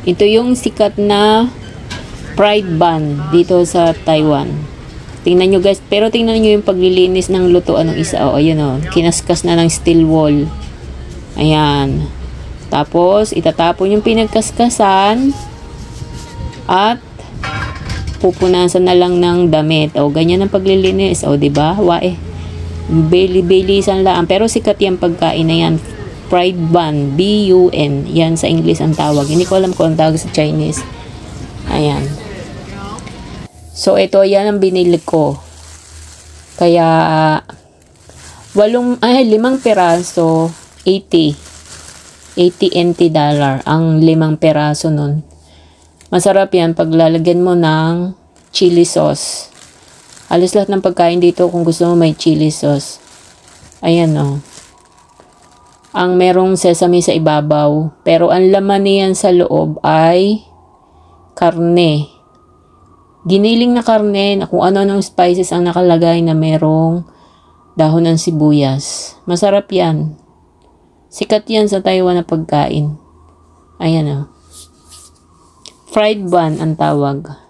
Ito yung sikat na fried bun dito sa Taiwan. Tingnan nyo guys, pero tingnan nyo yung paglilinis ng lutuan ng isa. O, ayun o, kinaskas na ng steel wool. Ayan. Tapos, itatapon yung pinagkaskasan at pupunasan na lang ng damit. O, ganyan ang paglilinis. O, diba? Wae. Bilisan lang. Pero sikat yung pagkain na yan. Fried bun. B-U-N. Yan sa English ang tawag. Hindi ko alam kung ang tawag sa Chinese. Ayan. So, ito yan ang binili ko. Kaya, 5 peraso, 80 NT dollar ang 5 peraso nun. Masarap yan pag lalagyan mo ng chili sauce. Halos lahat ng pagkain dito kung gusto mo may chili sauce. Ayan o. Ang merong sesame sa ibabaw. Pero ang laman niyan sa loob ay karne. Giniling na karne na kung ano ng spices ang nakalagay na merong dahon ng sibuyas. Masarap yan. Sikat yan sa Taiwan na pagkain. Ayan o. Fried bun ang tawag.